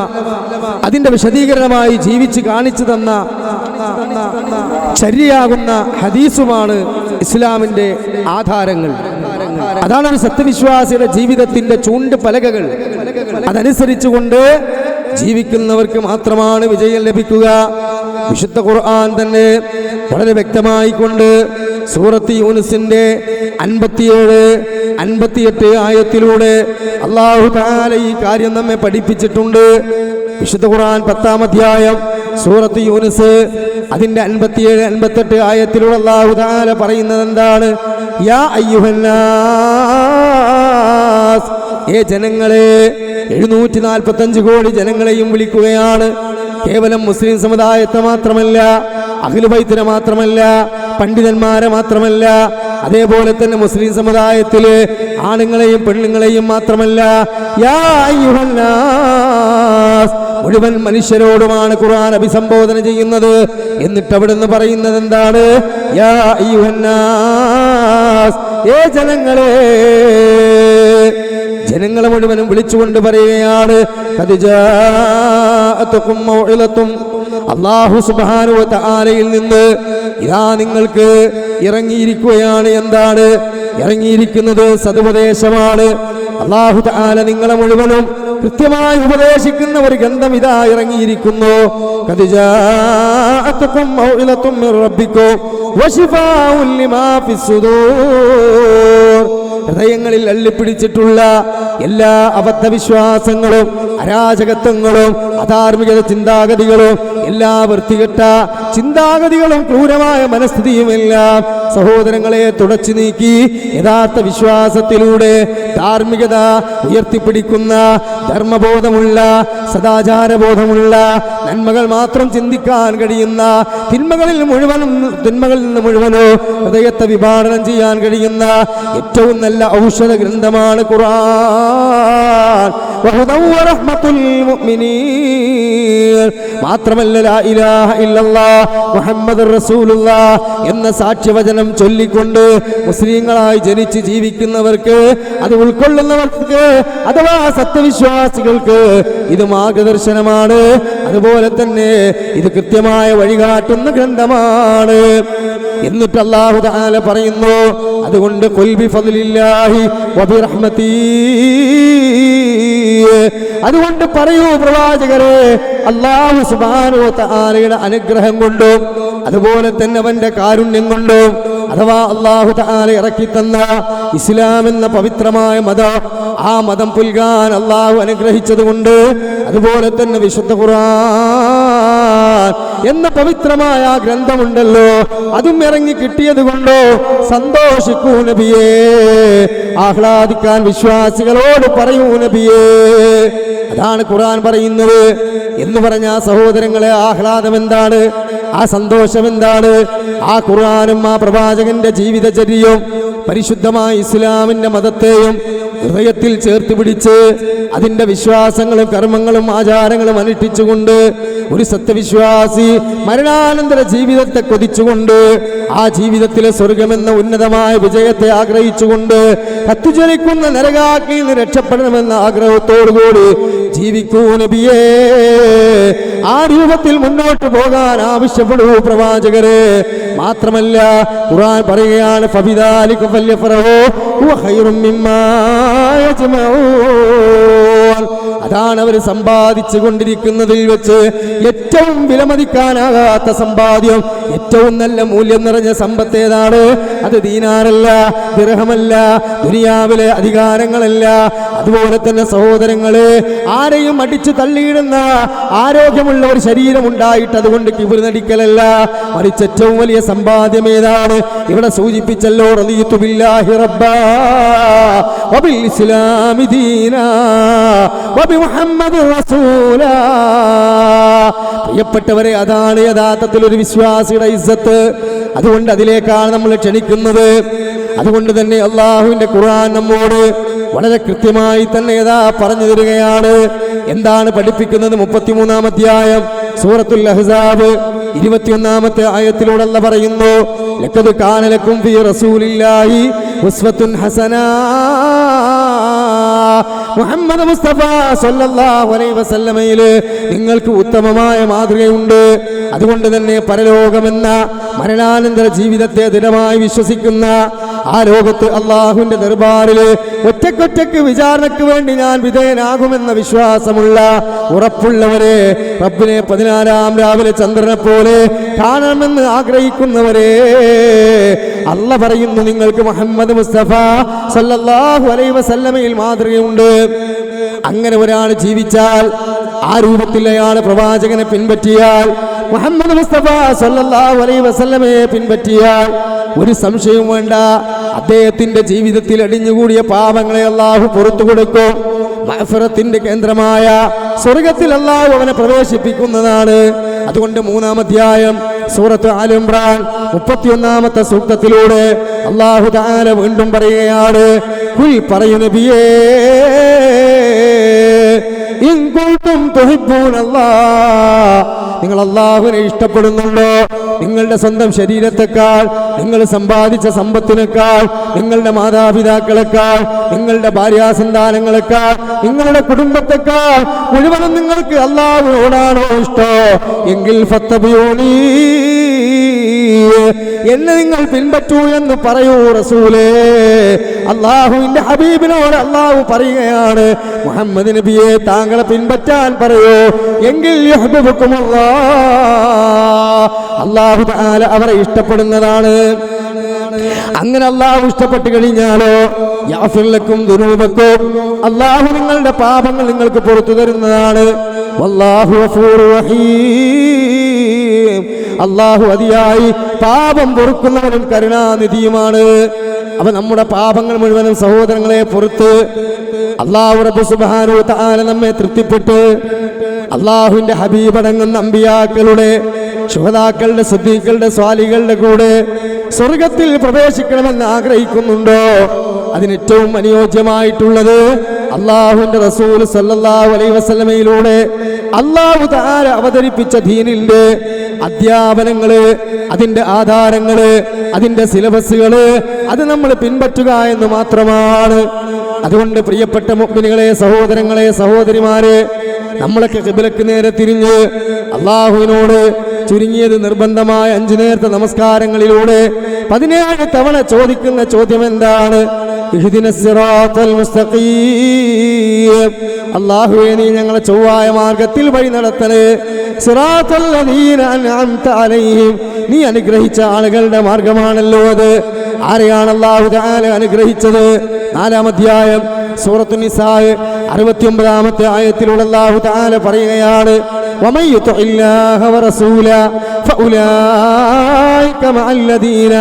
അതിന്റെ വിശദീകരണമായി ജീവിച്ച് കാണിച്ചു തന്ന ചര്യയാകുന്ന ഹദീസുമാണ് ഇസ്ലാമിന്റെ ആധാരങ്ങൾ. അതാണ് ഒരു സത്യവിശ്വാസിയുടെ ജീവിതത്തിന്റെ ചൂണ്ട് പലകകൾ. അതനുസരിച്ചുകൊണ്ട് ജീവിക്കുന്നവർക്ക് മാത്രമാണ് വിജയം ലഭിക്കുക. വിശുദ്ധ ഖുർആൻ തന്നെ വളരെ വ്യക്തമായിക്കൊണ്ട് സൂറത്ത് യൂനുസിന്റെ 57-58 ആയത്തിലൂടെ അല്ലാഹു തആല ഈ കാര്യം നമ്മെ പഠിപ്പിച്ചിട്ടുണ്ട്. വിശുദ്ധ ഖുർആൻ 10-ാം അധ്യായം സൂറത്ത് യൂനുസ് അതിന്റെ 57-58 ആയത്തിലൂടെ അല്ലാഹു തആല പറയുന്നത് എന്താണ്? യാ അയ്യുഹന്നാസ്, ഏ ജനങ്ങളെ, 745 കോടി ജനങ്ങളെയും വിളിക്കുകയാണ്. കേവലം മുസ്ലിം സമുദായത്തെ മാത്രമല്ല, അഹ്ലു ബൈത്തിനെ മാത്രമല്ല, പണ്ഡിതന്മാരെ മാത്രമല്ല, അതേപോലെ തന്നെ മുസ്ലിം സമുദായത്തിലെ ആണുങ്ങളെയും പെണ്ണുങ്ങളെയും മാത്രമല്ല, യാ അയ്യുഹന്നാസ്, മുഴുവൻ മനുഷ്യരോടുമാണ് ഖുർആൻ അഭിസംബോധന ചെയ്യുന്നത്. എന്നിട്ട് അവിടുന്ന് പറയുന്നത് എന്താണ്? യാ അയ്യുഹന്നാസ്, ഏ ജനങ്ങളെ. ജനങ്ങളെ മുഴുവനും വിളിച്ചുകൊണ്ട് പറയുകയാണ്, ഖദ് ജാഅതുകും മൗഇലത്തും, അല്ലാഹു സുബ്ഹാനഹു വ തആലയിൽ നിന്ന് ഇതാ നിങ്ങൾക്ക് ഇറങ്ങിയിരിക്കുകയാണ്. എന്താണ് ഇറങ്ങിയിരിക്കുന്നത്? സതുപദേശമാണ്. അല്ലാഹു തആല നിങ്ങളെ മുഴുവനും കൃത്യമായി ഉപദേശിക്കുന്ന ഒരു ഗ്രന്ഥം ഇതാ ഇറങ്ങിയിരിക്കുന്നു. ഖദ് ജാഅതുകും മൗഇലത്തും മിർ റബ്ബിക്കും വശിഫാഉൻ ലിമാ ഫിസ്സുദൂർ. ഹൃദയങ്ങളിൽ അള്ളിപ്പിടിച്ചിട്ടുള്ള എല്ലാ അബദ്ധവിശ്വാസങ്ങളും അരാജകത്വങ്ങളും അധാർമിക ചിന്താഗതികളും എല്ലാ വൃത്തികെട്ട ചിന്താഗതികളും ക്രൂരമായ മനസ്ഥിതിയുമെല്ലാം സഹോദരങ്ങളെ തുടച്ചു നീക്കി യഥാർത്ഥ വിശ്വാസത്തിലൂടെ ധാർമ്മികത ഉയർത്തിപ്പിടിക്കുന്ന, ധർമ്മബോധമുള്ള, സദാചാരബോധമുള്ള, നന്മകൾ മാത്രം ചിന്തിക്കാൻ കഴിയുന്ന, തിന്മകളിൽ നിന്ന് മുഴുവനോ ഹൃദയത്തെ വിഭാടനം ചെയ്യാൻ കഴിയുന്ന ഏറ്റവും നല്ല ഔഷധ ഗ്രന്ഥമാണ് ഖുർആൻ. മാത്രമല്ല, ലാ ഇലാഹ ഇല്ലല്ലാഹ് മുഹമ്മദുർ റസൂലുള്ളാഹ് എന്ന സാക്ഷ്യവചനം ചൊല്ലിക്കൊണ്ട് മുസ്ലിങ്ങളായി ജനിച്ച് ജീവിക്കുന്നവർക്ക് അത് ഉൾക്കൊള്ളുന്നവർക്ക് അഥവാ സത്യവിശ്വാസികൾക്ക് ഇത് മാർഗദർശനമാണ്. അതുപോലെ തന്നെ ഇത് കൃത്യമായ വഴികാട്ടുന്ന ഗ്രന്ഥമാണ്. എന്നിട്ട് അല്ലാഹു തആല പറയുന്നു, അതുകൊണ്ട് ഖുൽ ബിഫദ്ലില്ലാഹി വബിറഹ്മതി, അതുകൊണ്ട് പറയൂ പ്രവാചകരെ, അല്ലാഹു സുബ്ഹാനഹു വ തആലയുടെ അനുഗ്രഹം കൊണ്ടും അതുപോലെ തന്നെ അവന്റെ കാരുണ്യം കൊണ്ടും, അഥവാ അല്ലാഹു തആല ഇറക്കി തന്ന ഇസ്ലാം എന്ന പവിത്രമായ മതം, ആ മതം പുൽകാൻ അല്ലാഹു അനുഗ്രഹിച്ചതുകൊണ്ട്, അതുപോലെ തന്നെ വിശുദ്ധ ഖുർആൻ എന്ന പവിത്രമായ ഗ്രന്ഥമുണ്ടല്ലോ, അതും ഇറങ്ങി കിട്ടിയത് കൊണ്ടോ സന്തോഷിക്കൂ നബിയേ, ആഹ്ലാദിക്കാൻ വിശ്വാസികളോട് പറയൂ നബിയേ. അതാണ് ഖുർആൻ പറയുന്നത്. എന്ന് പറഞ്ഞ സഹോദരങ്ങളെ, ആഹ്ലാദം എന്താണ്? ആ സന്തോഷം എന്താണ്? ആ ഖുർആനും ആ പ്രവാചകന്റെ ജീവിതചര്യയും പരിശുദ്ധമായ ഇസ്ലാമിന്റെ മതത്തെയും ഹൃദയത്തിൽ ചേർത്ത് പിടിച്ച് അതിന്റെ വിശ്വാസങ്ങളും കർമ്മങ്ങളും ആചാരങ്ങളും അനുഷ്ഠിച്ചുകൊണ്ട് ഒരു സത്യവിശ്വാസി മരണാനന്തര ജീവിതത്തെ കൊതിച്ചുകൊണ്ട് ആ ജീവിതത്തിലെ സ്വർഗമെന്ന ഉന്നതമായ വിജയത്തെ ആഗ്രഹിച്ചുകൊണ്ട് കത്തിജ്വലിക്കുന്ന നരകാഗ്നിയിൽ നിന്ന് രക്ഷപ്പെടണമെന്ന ആഗ്രഹത്തോടുകൂടി ജീവിക്കൂ നബിയേ. ആ രൂപത്തിൽ മുന്നോട്ട് പോകാൻ ആവശ്യപ്പെടൂ പ്രവാചകരെ. മാത്രമല്ല ഖുർആൻ പറയുകയാണ്, ഫബിദാലിക ഫല്യഫറഹൂ ഹുവ ഖൈറും മിമ്മാ യജ്മഊൻ. അതാണ് അവർ സമ്പാദിച്ചു കൊണ്ടിരിക്കുന്നതിൽ വെച്ച് ഏറ്റവും വിലമതിക്കാനാകാത്ത സമ്പാദ്യം, ഏറ്റവും നല്ല മൂല്യം നിറഞ്ഞ സമ്പത്ത് ഏതാണ്? അത് ദീനാറല്ല, ദിർഹമല്ല, ദുനിയാവിലെ അധികാരങ്ങളല്ല. അതുപോലെ തന്നെ സഹോദരങ്ങളെ, ആരെയും അടിച്ചു തള്ളിയിടുന്ന ആരോഗ്യമുള്ള ഒരു ശരീരം ഉണ്ടായിട്ട് അതുകൊണ്ട് കിബിർ നടിക്കലല്ല, മറിച്ച് ഏറ്റവും വലിയ സമ്പാദ്യം ഏതാണ്? ഇവിടെ സൂചിപ്പിച്ചല്ലോ, റളിയതു ബില്ലാഹി റബ്ബാ വബിൽ ഇസ്ലാമി ദീനാ വബി മുഹമ്മദ് റസൂലാ. പ്രിയപ്പെട്ടവരെ, അതാണ് യഥാർത്ഥത്തിൽ ഒരു വിശ്വാസിയുടെ ഇസ്സത്ത്. അതുകൊണ്ട് അതിലേക്കാണ് നമ്മൾ ക്ഷണിക്കുന്നത്. അതുകൊണ്ട് തന്നെ അള്ളാഹുവിന്റെ ഖുർആൻ നമ്മോട് വളരെ കൃത്യമായി തന്നെ പറഞ്ഞു തരികയാണ്. എന്താണ് പഠിപ്പിക്കുന്നത്? 33-ാം അധ്യായം സൂറത്തുൽ അഹ്സാബ് 21-ാമത്തെ ആയത്തിലൂടെ അല്ലാഹു പറയുന്നു, ലഖദ് കാന ലക്കും ഫീ റസൂലില്ലാഹി ഉസ്വത്തുൻ ഹസനാ. മുഹമ്മദ് മുസ്തഫ സല്ലല്ലാഹു അലൈഹി വസല്ലമയിൽ നിങ്ങൾക്ക് ഉത്തമമായ മാതൃകയുണ്ട്. അതുകൊണ്ട് തന്നെ പരലോകമെന്ന മരണാനന്തര ജീവിതത്തെ ദൃഢമായി വിശ്വസിക്കുന്ന ആ ലോകത്ത് അള്ളാഹുവിന്റെ ദർബാറിൽ ഒറ്റക്കൊറ്റക്ക് വിചാരണയ്ക്ക് വേണ്ടി ഞാൻ വിധേയനാകുമെന്ന വിശ്വാസമുള്ള ഉറപ്പുള്ളവരെ, റബ്ബിനെ 14-ാം രാവിലെ ചന്ദ്രനെ പോലെ കാണണമെന്ന് ആഗ്രഹിക്കുന്നവരെ, അല്ലാഹു പറയുന്നു, നിങ്ങൾക്ക് മുഹമ്മദ് മുസ്തഫ സല്ലല്ലാഹു അലൈഹി വസല്ലമയിൽ മാതൃകയുണ്ട്. അങ്ങനെ ഒരാൾ ജീവിച്ചാൽ, ആ രൂപത്തിൽ അയാൾ പ്രവാചകനെ പിൻപറ്റിയാൽ, മുഹമ്മദ് മുസ്തഫ സല്ലല്ലാഹു അലൈഹി വസല്ലമയെ പിൻപറ്റിയാൽ ഒരു സംശയവും വേണ്ട, അദ്ദേഹത്തിന്റെ ജീവിതത്തിൽ അടിഞ്ഞുകൂടിയ പാപങ്ങളെ അല്ലാഹു പുറത്തു കൊടുക്കും. മഗ്ഫിറത്തിന്റെ കേന്ദ്രമായ സ്വർഗത്തിൽ അല്ലാഹു അവനെ പ്രവേശിപ്പിക്കുന്നതാണ്. അതുകൊണ്ട് 3-ാം അധ്യായം സൂറത്ത് ആൽ ഇംറാൻ 31-ാമത്തെ സൂക്തത്തിലൂടെ അല്ലാഹു തആല വീണ്ടും പറയുകയാണ്, ഖുൽ പറയൂ നബിയേ, ഇൻ കുൻതും തുഹിബ്ബൂനല്ലാഹ്, നിങ്ങൾ അല്ലാഹുവിനെ ഇഷ്ടപ്പെടുന്നുണ്ടോ? നിങ്ങളുടെ സ്വന്തം ശരീരത്തെക്കാൾ, നിങ്ങൾ സമ്പാദിച്ച സമ്പത്തിനേക്കാൾ, നിങ്ങളുടെ മാതാപിതാക്കളെക്കാൾ, നിങ്ങളുടെ ഭാര്യാസന്താനങ്ങളെക്കാൾ, നിങ്ങളുടെ കുടുംബത്തെക്കാൾ മുഴുവനും നിങ്ങൾക്ക് അല്ലാഹുവിനോടാണോ ഇഷ്ടം? എങ്കിൽ ഫത്തബിഊനി, എന്നെ നിങ്ങൾ പിൻപറ്റൂ എന്ന് പറയൂ റസൂലേ. അല്ലാഹുവിന്റെ ഹബീബിനോട് അല്ലാഹു പറയുകയാണ്, മുഹമ്മദ് നബിയെ താങ്കളെ പിൻപറ്റാൻ പറയൂ, എങ്കിൽ അല്ലാഹു തആല അവരെ ഇഷ്ടപ്പെടുന്നതാണ്. അങ്ങനെ അല്ലാഹു ഇഷ്ടപ്പെട്ടു കഴിഞ്ഞാലോ, യഗ്ഫിർ ലക്കും ദുനൂബക്കും, അല്ലാഹു നിങ്ങളുടെ പാപങ്ങൾ നിങ്ങൾക്ക് പുറത്തു തരുന്നതാണ്. വല്ലാഹു ഗഫൂറുർ റഹീം, അല്ലാഹു അതിയായി പാപം പൊറുക്കുന്നവനും കരുണാനിധിയുമാണ്. അവ നമ്മുടെ പാപങ്ങൾ മുഴുവനും സഹോദരങ്ങളെ പുറത്ത് അല്ലാഹു റബ്ബ് സുബ്ഹാനഹു വ തആല നമ്മെ തൃപ്തിപ്പെട്ട് അല്ലാഹുവിന്റെ ഹബീബടങ്ങുന്ന അമ്പിയാക്കളുടെ, ശുഹദാക്കളുടെ, സിദ്ദീഖുകളുടെ, സ്വാലികളുടെ കൂടെ സ്വർഗത്തിൽ പ്രവേശിക്കണമെന്ന് ആഗ്രഹിക്കുന്നുണ്ടോ? അതിനേറ്റവും അനുയോജ്യമായിട്ടുള്ളത് അല്ലാഹുവിന്റെ റസൂൽ സല്ലല്ലാഹു അലൈഹി വസല്ലമയിലൂടെ അല്ലാഹു തആല അവതരിപ്പിച്ച ദീനിന്റെ അധ്യാപനങ്ങള്, അതിന്റെ ആധാരങ്ങള്, അതിന്റെ സിലബസുകള്, അത് നമ്മൾ പിൻപറ്റുക എന്ന് മാത്രമാണ്. അതുകൊണ്ട് പ്രിയപ്പെട്ട മുഅ്മിനുകളെ, സഹോദരങ്ങളെ, സഹോദരിമാരെ, നമ്മളൊക്കെ ഖിബ്ലക്ക് നേരെ തിരിഞ്ഞ് അള്ളാഹുവിനോട് ചുരുങ്ങിയത് നിർബന്ധമായ 5 നേരത്തെ നമസ്കാരങ്ങളിലൂടെ 17 തവണ ചോദിക്കുന്ന ചോദ്യം എന്താണ്? ഇഹ്ദിനസ് സിറാത്തൽ മുസ്തഖീം, അല്ലാഹുവേ നീ ഞങ്ങളെ ചൊവ്വായ മാർഗത്തിൽ വഴി നടത്തണേ. സിറാത്തൽ ലദീന അൻഅംത അലൈഹിം, നീ അനുഗ്രഹിച്ച ആളുകളുടെ മാർഗമാണല്ലോ അത്. ആരെയാണ് അല്ലാഹു തആല അനുഗ്രഹിച്ചത്? 4-ാം അധ്യായം സൂറത്തുൻ നിസാ 69-ാമത്തെ ആയത്തിലൂടെ അല്ലാഹു തആല പറയുകയാണ്, വമൻ യുതിഇല്ലാഹ വറസൂല ഫഉലൈക മഅല്ലദീന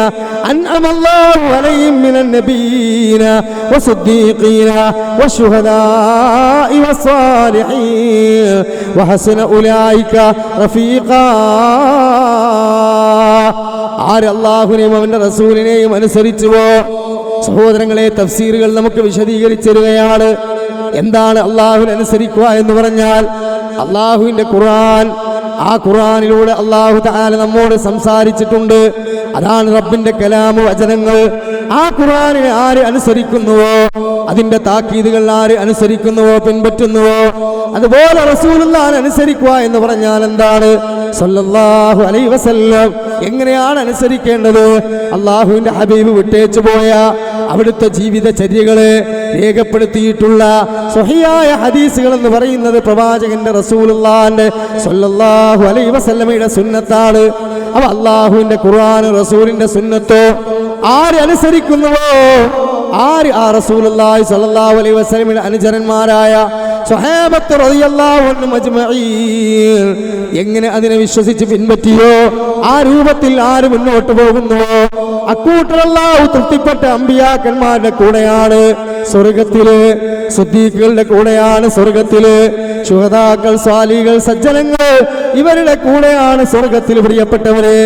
അൻഅമ അല്ലാഹു അലൈഹിം മിനൻ നബിയ്യീന വസ്സദ്ദീഖീന വശുഹദാഇ വസ്സാലിഹീൻ വഹസന ഉലൈക റഫീഖാ. ആര് അല്ലാഹുവിനെയും അവന്റെ റസൂലിനെയും അനുസരിച്ചുവോ? സഹോദരങ്ങളെ, തഫ്സീറുകൾ നമുക്ക് വിശദീകരിച്ചിരുകയാണ്. എന്താണ് അള്ളാഹുവിനെ അനുസരിക്കുക എന്ന് പറഞ്ഞാൽ? അള്ളാഹുവിന്റെ ഖുർആൻ, ആ ഖുർആനിലൂടെ അള്ളാഹു തആല നമ്മോട് സംസാരിച്ചിട്ടുണ്ട്. അതാണ് റബ്ബിന്റെ കലാമു വചനങ്ങൾ. ആ ഖുർആനിനെ ആര് അനുസരിക്കുന്നുവോ, അതിന്റെ താക്കീതുകൾ ആര് അനുസരിക്കുന്നുവോ, പിൻപറ്റുന്നുവോ, അതുപോലെ റസൂലുള്ളാഹിനെ അനുസരിക്കുക എന്ന് പറഞ്ഞാൽ എന്താണ്? സല്ലല്ലാഹു അലൈഹി വസല്ലം എങ്ങനെയാണ് അനുസരിക്കേണ്ടത്? അള്ളാഹുവിന്റെ ഹബീബ് വിട്ടേച്ചു പോയ അവിടുത്തെ ജീവിതചര്യകളെ രേഖപ്പെടുത്തിയിട്ടുള്ള സ്വഹിയായ ഹദീസുകൾ എന്ന് പറയുന്നത് പ്രവാചകന്റെ റസൂലുള്ളാഹിന്റെ സല്ലല്ലാഹു അലൈഹി വസല്ലമയുടെ സുന്നത്താണ്. അവ അള്ളാഹുവിന്റെ ഖുർആൻ, റസൂലിന്റെ സുന്നത്തോ ആര് അനുസരിക്കുന്നുവോ, ആര് ആ റസൂലുള്ളാഹി സ്വല്ലല്ലാഹു അലൈഹി വസല്ലമയുടെ അനുചരന്മാരായ സ്വഹാബത്ത് റളിയല്ലാഹു അൻഹും അജ്മഈൻ എങ്ങനെ അതിനെ വിശ്വസിച്ച് പിൻപറ്റിയോ, ആ രൂപത്തിൽ ആര് മുന്നോട്ട് പോകുന്നുവോ, അക്കൂട്ടർ അല്ലാഹു തൃപ്തിപ്പെട്ട അമ്പിയാക്കന്മാരുടെ കൂടെയാണ് സ്വർഗത്തില്, സിദ്ദീഖുകളുടെ കൂടെയാണ് സ്വർഗത്തില്, ശുഹദാക്കൾ, സ്വാലികൾ, സജ്ജനങ്ങൾ ഇവരുടെ കൂടെയാണ് സ്വർഗത്തിൽ. പ്രിയപ്പെട്ടവരെ,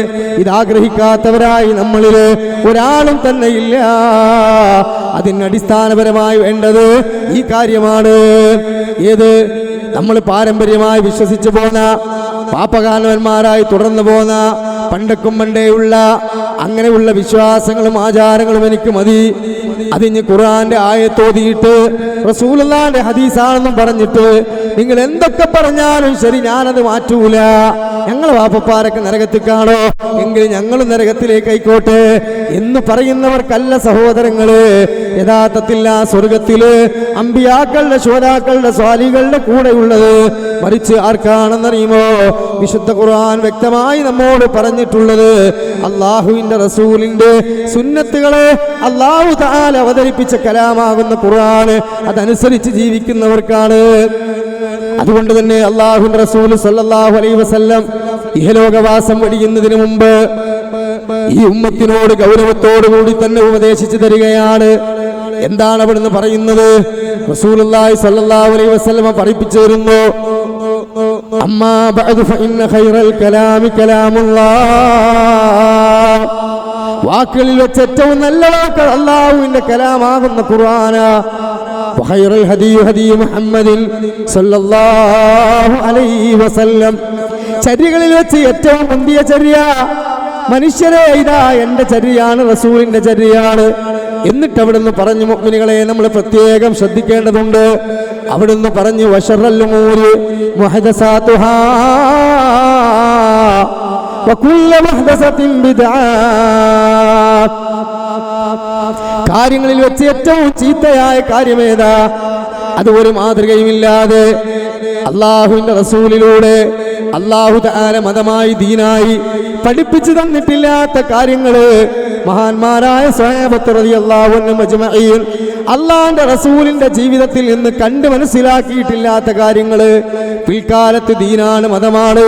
ഇതാഗ്രഹിക്കാത്തവരായി നമ്മളില് ഒരാളും തന്നെ ഇല്ല. അതിനടിസ്ഥാനപരമായി വേണ്ടത് ഈ കാര്യമാണ്. ഏത്? നമ്മൾ പാരമ്പര്യമായി വിശ്വസിച്ചു പോന്ന, പാപ്പകാലന്മാരായി തുടർന്നു പോന്ന, പണ്ടക്കും പണ്ടേയുള്ള അങ്ങനെയുള്ള വിശ്വാസങ്ങളും ആചാരങ്ങളും എനിക്ക് മതി. അതിന് ഖുർആന്റെ ആയത്തോതിയിട്ട് റസൂലുള്ളാഹിന്റെ ഹദീസാണെന്നും പറഞ്ഞിട്ട് നിങ്ങൾ എന്തൊക്കെ പറഞ്ഞാലും ശരി, ഞാനത് മാറ്റൂല. ഞങ്ങൾ വാപ്പപ്പാരൊക്കെ നരകത്തിൽ കാണോ, എങ്കിൽ ഞങ്ങളും നരകത്തിലേക്ക് ആയിക്കോട്ടെ എന്ന് പറയുന്നവർക്കല്ല സഹോദരങ്ങള് യഥാർത്ഥത്തിൽ ആ സ്വർഗത്തില് അമ്പിയാക്കളുടെ, ശുഹദാക്കളുടെ, സ്വാലികളുടെ കൂടെയുള്ളത്. മറിച്ച് ആർക്കാണെന്നറിയുമോ? വിശുദ്ധ ഖുർആൻ വ്യക്തമായി നമ്മോട് പറഞ്ഞിട്ടുള്ളത് അള്ളാഹുവിന്റെ റസൂലിന്റെ സുന്നത്തുകളെ അല്ലാഹു തആല അവതരിപ്പിച്ച കലാമാകുന്ന ഖുർആൻ അതനുസരിച്ച് ജീവിക്കുന്നവർക്കാണ്. അതുകൊണ്ട് തന്നെ അല്ലാഹുവിന്റെ റസൂൽ സല്ലല്ലാഹു അലൈഹി വസല്ലം ഇഹലോകവാസം വെടിയുന്നതിന് മുമ്പ് ഈ ഉമ്മത്തിനോട് ഗൗരവത്തോടു കൂടി തന്നെ ഉപദേശിച്ചു തരികയാണ്. എന്താണ് അവിടുന്ന് പറയുന്നത്? റസൂലുള്ളാഹി സ്വല്ലല്ലാഹു അലൈഹി വസല്ലം പഠിപ്പിച്ചു തരുന്നു, അമ്മാ ബഅദു ഫഇന്ന ഖൈറൽ കലാമി കലാമുല്ലാഹ്, വാക്കുകളിൽ വെച്ച് ഏറ്റവും നല്ല വാക്ക് അല്ലാഹുവിന്റെ കലാമാകുന്ന ഖുർആന. വഖൈറുൽ ഹദീ ഹദീ മുഹമ്മദിൻ സല്ലല്ലാഹു അലൈഹി വസല്ലം, ചര്യകളിൽ വെച്ച് ഏറ്റവും മുന്തിയ ചര്യ മനുഷ്യരെ ഇതാ എന്റെ ചര്യയാണ്, റസൂലിന്റെ ചര്യയാണ്. എന്നിട്ട് അവിടുന്ന് പറഞ്ഞു, മുഅ്മിനുകളെ നമ്മൾ പ്രത്യേകം ശ്രദ്ധിക്കേണ്ടതുണ്ട്. അവിടുന്ന് പറഞ്ഞു, വശറൽ ഉമൂരി മുഹദസാതുഹാ വകുല്ലു മുഹദസത്തിൻ ബിദ്അ, കാര്യങ്ങളിൽ വെച്ച് ഏറ്റവും ചീത്തയായ കാര്യമേതാ? അത് ഒരു മാതൃകയുമില്ലാതെ അള്ളാഹുവിന്റെ റസൂലിലൂടെ അല്ലാഹു തആല മതമായി, ദീനായി പഠിപ്പിച്ചു തന്നിട്ടില്ലാത്ത കാര്യങ്ങള് മഹാന്മാരായ സ്വഹാബത്ത് റളിയല്ലാഹു അൻഹും അജ്മഈൻ അള്ളാഹുവിന്റെ റസൂലിന്റെ ജീവിതത്തിൽ നിന്ന് കണ്ടു മനസ്സിലാക്കിയിട്ടില്ലാത്ത കാര്യങ്ങള്, പിൽക്കാലത്ത് ദീനാണ്, മതമാണ്,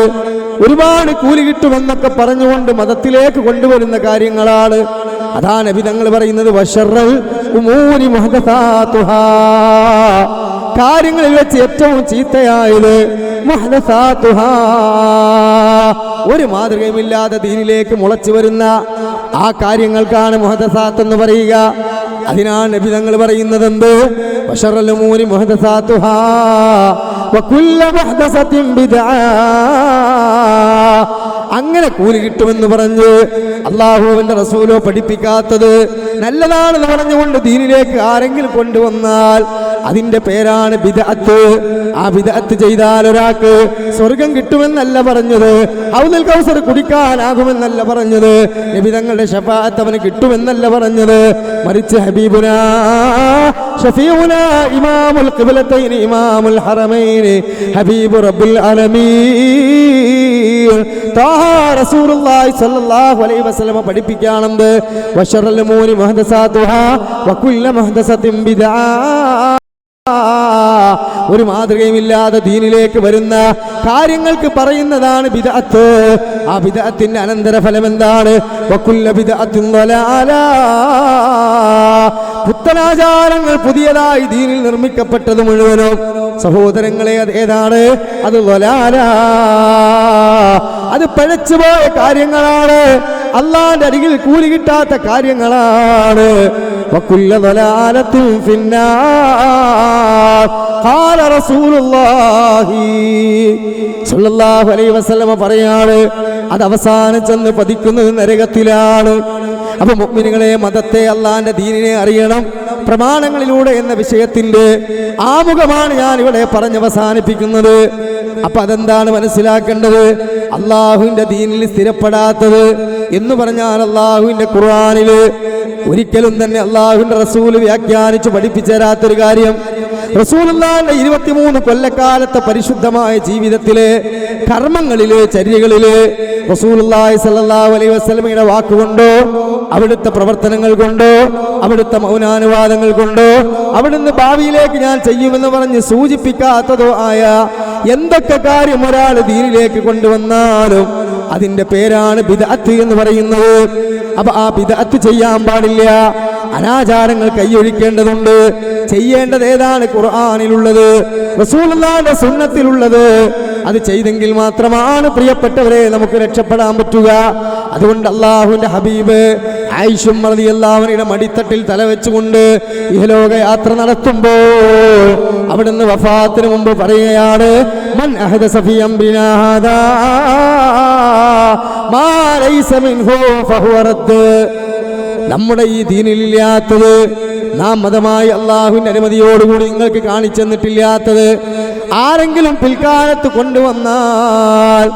ഒരുപാട് കൂലി കിട്ടുമെന്നൊക്കെ പറഞ്ഞുകൊണ്ട് മതത്തിലേക്ക് കൊണ്ടുവരുന്ന കാര്യങ്ങളാണ്. അതാണ് നബി തങ്ങൾ പറയുന്നത്, വശറൽ ഉമൂരി മുഹദസാതുഹാ, കാര്യങ്ങളിൽ വെച്ച് ഏറ്റവും ചീത്തയായത് മുഹദസാതുഹാ, ഒരു മാതൃകയുമില്ലാതെ ദീനിലേക്ക് മുളച്ചു വരുന്ന ആ കാര്യങ്ങൾക്കാണ് മുഹദസാത്ത് എന്ന് പറയുക. അതിനാണ് നബി തങ്ങൾ പറയുന്നത് എന്ത്? വശറൽ ഉമൂരി മുഹദസാതുഹാ വകുല്ലു മുഹദസത്തിൻ ബിദ്അ, അങ്ങനെ കൂലി കിട്ടുമെന്ന് പറഞ്ഞ് അള്ളാഹുവിന്റെ റസൂലോ പഠിപ്പിക്കാത്തത് നല്ലതാണെന്ന് പറഞ്ഞുകൊണ്ട് ദീനിലേക്ക് ആരെങ്കിലും കൊണ്ടുവന്നാൽ അതിന്റെ പേരാണ് ബിദ്അത്ത്. ആ ബിദ്അത്ത് ചെയ്താൽ ഒരാൾക്ക് സ്വർഗം കിട്ടുമെന്നല്ല പറഞ്ഞത്, ഹൗദുൽ കൗസർ കുടിക്കാനാകുമെന്നല്ല പറഞ്ഞത്, നബി തങ്ങളുടെ ശഫാഅത്ത് അവന് കിട്ടുമെന്നല്ല പറഞ്ഞത്. മറിച്ച് ഹബീബുനാ ഷഫീഉനാ ഇമാമുൽ ഖിബ്ലതൈൻ ഇമാമുൽ ഹറമൈൻ ഹബീബു റബ്ബുൽ ആലമീൻ താഹ റസൂലുള്ളാഹി സ്വല്ലല്ലാഹു അലൈഹി വസല്ലം പഠിപ്പിക്കുകയാണെന്ന്. വശറൽ ഉമൂരി മുഹ്ദസാതുഹാ വകുല്ലു മുഹ്ദസത്തിൻ ബിദ്അ. ഒരു മാതൃകയുമില്ലാതെ ദീനിലേക്ക് വരുന്ന കാര്യങ്ങൾക്ക് പറയുന്നതാണ് ബിദ്അത്ത്. ആ ബിദ്അത്തിന്റെ അനന്തരഫലം എന്താണ്? വകുല്ലു ബിദ്അത്തിൻ ളലാല. പുത്തനാചാരങ്ങൾ പുതിയതായി ദീനിൽ നിർമ്മിക്കപ്പെട്ടത് മുഴുവനും സഹോദരങ്ങളെ അതേതാണ്? അത് ളലാല, അത് പഴച്ചുപോയ കാര്യങ്ങളാണ്, അള്ളാന്റെ അരികിൽ കൂലി കിട്ടാത്ത കാര്യങ്ങളാണ്. വകുല്ലു ളലാലത്തിൻ ഫിന്നാർ. ഖാല റസൂലുള്ളാഹി സ്വല്ലല്ലാഹു അലൈഹി വസല്ലം പറയാണ്, അത് അവസാനം ചെന്ന് പതിക്കുന്നത് നരകത്തിലാണ്. അപ്പൊ മുഅ്മിനുകളെ, മതത്തെ അള്ളാന്റെ ദീനിനെ അറിയണം പ്രമാണങ്ങളിലൂടെ എന്ന വിഷയത്തിന്റെ ആമുഖമാണ് ഞാൻ ഇവിടെ പറഞ്ഞവസാനിപ്പിക്കുന്നത്. അപ്പൊ അതെന്താണ് മനസ്സിലാക്കേണ്ടത്? അള്ളാഹുവിന്റെ ദീനിൽ സ്ഥിരപ്പെടാത്തത് എന്ന് പറഞ്ഞാൽ അള്ളാഹുവിന്റെ ഖുർആനില് ഒരിക്കലും തന്നെ അള്ളാഹുവിന്റെ റസൂല് വ്യാഖ്യാനിച്ച് പഠിപ്പിച്ചു തരാത്തൊരു കാര്യം, റസൂലുള്ളാഹിന്റെ 23 കൊല്ലക്കാലത്തെ പരിശുദ്ധമായ ജീവിതത്തിലെ കർമ്മങ്ങളിലെ ചര്യകളില് റസൂലുള്ളാഹി സ്വല്ലല്ലാഹു അലൈഹി വസല്ലമയുടെ വാക്കുകൊണ്ടോ അവിടുത്തെ പ്രവർത്തനങ്ങൾ കൊണ്ടോ അവിടുത്തെ മൗനാനുവാദങ്ങൾ കൊണ്ടോ അവിടുന്ന് ഭാവിയിലേക്ക് ഞാൻ ചെയ്യുമെന്ന് പറഞ്ഞ് സൂചിപ്പിക്കാത്തതോ ആയ എന്തൊക്കെ കാര്യം ഒരാൾ ദീനിലേക്ക് കൊണ്ടുവന്നാലും അതിന്റെ പേരാണ് ബിദ്അത്ത് എന്ന് പറയുന്നത്. അപ്പൊ ആ ബിദ്അത്ത് ചെയ്യാൻ പാടില്ല. അനാചാരങ്ങൾ കൈയൊഴിക്കേണ്ടതുണ്ട്. ചെയ്യേണ്ടത് ഏതാണ്? ഖുർആനിലുള്ളത്, റസൂലുള്ളാഹിന്റെ സുന്നത്തിലുള്ളത്. അത് ചെയ്തെങ്കിൽ മാത്രമാണ് പ്രിയപ്പെട്ടവരെ നമുക്ക് രക്ഷപ്പെടാൻ പറ്റുക. അതുകൊണ്ട് അള്ളാഹുവിന്റെ ഹബീബ് ആയിഷ റളിയല്ലാഹു അൻഹയുടെ മടിത്തട്ടിൽ തലവെച്ചുകൊണ്ട് ഇഹലോക യാത്ര നടത്തുമ്പോൾ അവിടുന്ന് വഫാത്തിന് മുമ്പ് പറയുകയാണ്, മൻ അഹദസ ഫീ അംരിനാ ഹാദാ മാ ലൈസ മിൻഹു ഫഹുവ റദ്ദ്. നമ്മുടെ ഈ ദീനിലില്ലാത്തത്, നാം മതമായി അള്ളാഹുവിന്റെ അനുമതിയോടുകൂടി നിങ്ങൾക്ക് കാണിച്ചു തന്നിട്ടില്ലാത്തത് ആരെങ്കിലും പിൽക്കാലത്ത് കൊണ്ടുവന്നാൽ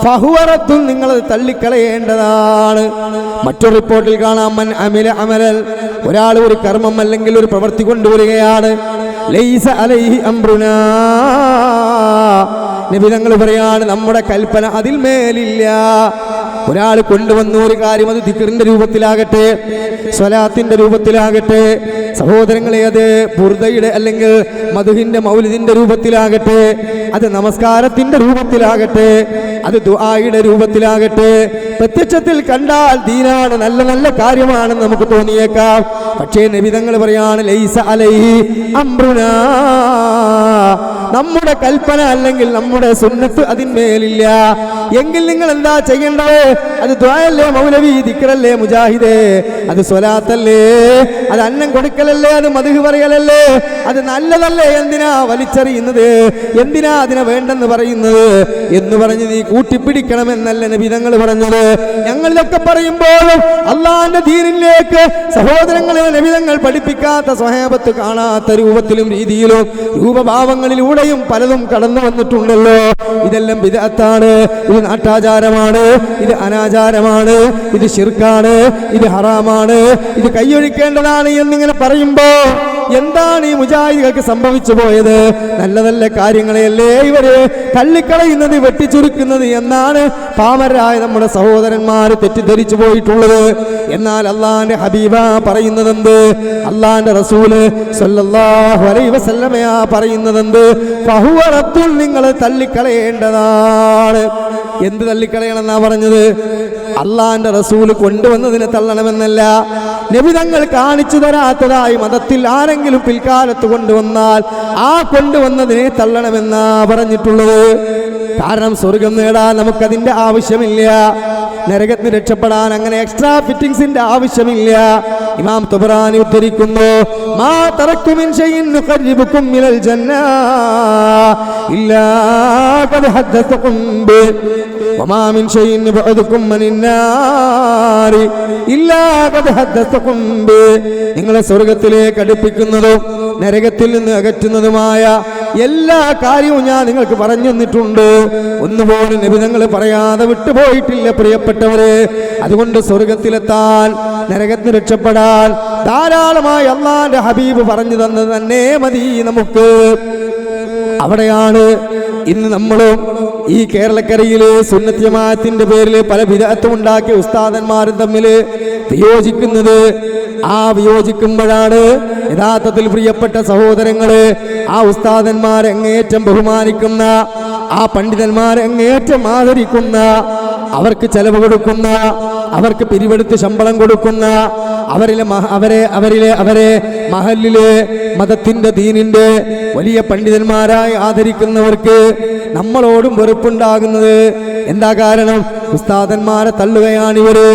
ഫഹുവറത്തും നിങ്ങളത് തള്ളിക്കളയേണ്ടതാണ്. മറ്റൊരു റിപ്പോർട്ടിൽ കാണാം, മൻ അമില അമലൽ, ഒരാൾ ഒരു കർമ്മം അല്ലെങ്കിൽ ഒരു പ്രവൃത്തി കൊണ്ടുവരികയാണ്, ലൈസ അലൈഹി അംറുനാ, നബി തങ്ങൾ പറയാണ് നമ്മുടെ കൽപ്പന അതിൽ മേലില്ല. ഒരാൾ കൊണ്ടുവന്ന ഒരു കാര്യം, അത് ദിക്റിന്റെ രൂപത്തിലാകട്ടെ, സ്വലാത്തിന്റെ രൂപത്തിലാകട്ടെ, സഹോദരങ്ങളെ അത് ബുർദയുടെ അല്ലെങ്കിൽ മദ്ഹിന്റെ മൗലിദിന്റെ രൂപത്തിലാകട്ടെ, അത് നമസ്കാരത്തിന്റെ രൂപത്തിലാകട്ടെ, അത് ദുആയുടെ രൂപത്തിലാകട്ടെ, പ്രത്യക്ഷത്തിൽ കണ്ടാൽ ദീനാണ്, നല്ല നല്ല കാര്യമാണെന്ന് നമുക്ക് തോന്നിയേക്കാം. പക്ഷേ നബി തങ്ങൾ പറയാണ്, ലൈസ അലൈഹി അംറുനാ, നമ്മുടെ കൽപ്പന അല്ലെങ്കിൽ നമ്മുടെ സുന്നത്ത് അതിന്മേലില്ല. എങ്കിൽ നിങ്ങൾ എന്താ ചെയ്യേണ്ടത്? അത് ദുആയല്ലേ മൗലവി, ദിക്റല്ലേ മുജാഹിദേ, അത് സ്വലാത്തല്ലേ, അത് അന്നം കൊടുക്കലല്ലേ, അത് മദ്ഹ് പറയലല്ലേ, അത് നല്ലതല്ലേ, എന്തിനാ വലിച്ചെറിയുന്നത്, എന്തിനാ അതിനെ വേണ്ടെന്ന് പറയുന്നത് എന്ന് പറഞ്ഞ് നീ കൂട്ടിപ്പിടിക്കണമെന്നല്ല നബി തങ്ങൾ പറഞ്ഞത്. ഞങ്ങളിതൊക്കെ പറയുമ്പോഴും അള്ളാന്റെ ദീനിലേക്ക് സഹോദരങ്ങളെ നബി തങ്ങൾ പഠിപ്പിക്കാത്ത, സ്വഹാബത്ത് കാണാത്ത രൂപത്തിലും രീതിയിലും രൂപഭാവങ്ങളിലൂടെയും പലതും കടന്നു വന്നിട്ടുണ്ടല്ലോ. ഇതെല്ലാം ബിദ്അത്താണ്, ഇത് നാട്ടാചാരമാണ്, ഇത് അനാചാരമാണ്, ഇത് ശിർക്കാണ്, ഇത് ഹറാമാണ്, ഇത് കൈയൊഴിക്കേണ്ടതാണ് എന്നിങ്ങനെ പറയുമ്പോ എന്താണ് ഈ മുജാഹിദുകൾക്ക് സംഭവിച്ചു പോയത്? നല്ല നല്ല കാര്യങ്ങളെയല്ലേ ഇവര് തള്ളിക്കളയുന്നത്, വെട്ടിച്ചുരുക്കുന്നത് എന്നാണ് പാമരായ നമ്മുടെ സഹോദരന്മാര് തെറ്റിദ്ധരിച്ചു പോയിട്ടുള്ളത്. എന്നാൽ അള്ളാന്റെ ഹബീബ പറയുന്നതെന്ത്? അള്ളാന്റെ റസൂല് സ്വല്ലല്ലാഹു അലൈഹി വസല്ലമയാ പറയുന്നതെന്ത്? ഫഹുവ റദ്ദുൻ, നിങ്ങൾ തള്ളിക്കളയേണ്ടതാണ്. എന്ത് തള്ളിക്കളയണമെന്നാ പറഞ്ഞത്? അള്ളാന്റെ റസൂല് കൊണ്ടുവന്നതിനെ തള്ളണമെന്നല്ല. നബി തങ്ങൾ കാണിച്ചു തരാത്തതായി മതത്തിൽ ആരെങ്കിലും പിൽക്കാലത്ത് കൊണ്ടുവന്നാൽ ആ കൊണ്ടുവന്നതിനെ തള്ളണമെന്നാ പറഞ്ഞിട്ടുള്ളത്. കാരണം സ്വർഗം നേടാൻ നമുക്കതിന്റെ ആവശ്യമില്ല. നരകത്തിന് രക്ഷപ്പെടാൻ അങ്ങനെ എക്സ്ട്രാ ഫിറ്റിംഗ്സിന്റെ ആവശ്യമില്ല. ഇമാം തബറാനി ഉദ്ധരിക്കുന്നു, മാ തറക്തു മിൻ ഷൈഇൻ യുഖർരിബുകും മിനൽ ജന്ന ഇല്ലാ ഖദ് ഹദ്ദസകും ബി വമാ മിൻ ഷൈഇൻ യുബഅദുകും മിനൻ നാർ ഇല്ലാ ഖദ് ഹദ്ദസകും ബി. നിങ്ങളെ സ്വർഗ്ഗത്തിലേക്ക് അടുപ്പിക്കുന്നതും നരകത്തിൽ നിന്ന് അകറ്റുന്നതുമായ എല്ലാ കാര്യവും ഞാൻ നിങ്ങൾക്ക് പറഞ്ഞു തന്നിട്ടുണ്ട്. ഒന്നുപോലും നബി തങ്ങൾ പറയാതെ വിട്ടുപോയിട്ടില്ല പ്രിയപ്പെട്ടവരെ. അതുകൊണ്ട് സ്വർഗത്തിലെത്താൻ, നരകത്തിന് രക്ഷപ്പെടാൻ ധാരാളമായി അള്ളാന്റെ ഹബീബ് പറഞ്ഞു തന്നത് തന്നെ മതി നമുക്ക്. അവിടെയാണ് ഇന്ന് നമ്മളും ഈ കേരളക്കരയിലെ സുന്നത്ത് ജമാഅത്തിന്റെ പേരിൽ പല ബിദ്അത്തും ഉണ്ടാക്കിയ ഉസ്താദന്മാരും തമ്മിൽ വിയോജിക്കുന്നത്. ആ വിയോജിക്കുമ്പോഴാണ് യഥാർത്ഥത്തിൽ പ്രിയപ്പെട്ട സഹോദരങ്ങള്, ആ ഉസ്താദന്മാരെ അങ്ങേയറ്റം ബഹുമാനിക്കുന്ന, ആ പണ്ഡിതന്മാരെ അങ്ങേയറ്റം ആദരിക്കുന്ന, അവർക്ക് ചെലവ് കൊടുക്കുന്ന, അവർക്ക് പിരിവെടുത്ത് ശമ്പളം കൊടുക്കുന്ന, അവരെ മഹല്ലിലെ മതത്തിന്റെ ദീനിന്റെ വലിയ പണ്ഡിതന്മാരായി ആദരിക്കുന്നവർക്ക് നമ്മളോടും വെറുപ്പുണ്ടാകുന്നത് എന്താ കാരണം? ഉസ്താദന്മാരെ തള്ളുകയാണിവര്.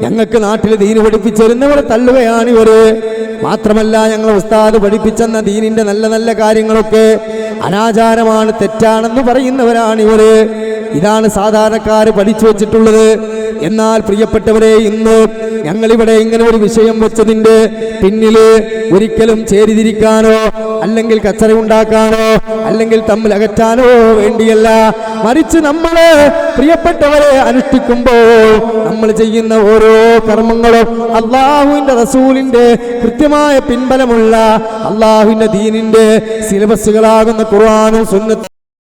ഞങ്ങൾക്ക് നാട്ടിൽ ദീന് പഠിപ്പിച്ചിരുന്നവരെ തള്ളുകയാണിവര്. മാത്രമല്ല, ഞങ്ങൾ ഉസ്താദ് പഠിപ്പിച്ചെന്ന ദീനിന്റെ നല്ല നല്ല കാര്യങ്ങളൊക്കെ അനാചാരമാണ്, തെറ്റാണെന്ന് പറയുന്നവരാണിവര്. ഇതാണ് സാധാരണക്കാര് പഠിച്ചു വെച്ചിട്ടുള്ളത്. എന്നാൽ പ്രിയപ്പെട്ടവരെ, ഇന്ന് ഞങ്ങളിവിടെ ഇങ്ങനെ ഒരു വിഷയം വെച്ചതിന്റെ പിന്നില് ഒരിക്കലും ചേരിതിരിക്കാനോ അല്ലെങ്കിൽ കച്ചറ ഉണ്ടാക്കാനോ അല്ലെങ്കിൽ തമ്മിൽ അകറ്റാനോ വേണ്ടിയല്ല. മറിച്ച് നമ്മള് പ്രിയപ്പെട്ടവരെ അനുഷ്ഠിക്കുമ്പോൾ നമ്മൾ ചെയ്യുന്ന ഓരോ കർമ്മങ്ങളും അള്ളാഹുവിന്റെ റസൂലിന്റെ കൃത്യമായ പിൻബലമുള്ള അള്ളാഹുവിന്റെ ദീനിന്റെ സിലബസുകളാകുന്ന ഖുർആനും സുന്നത്തും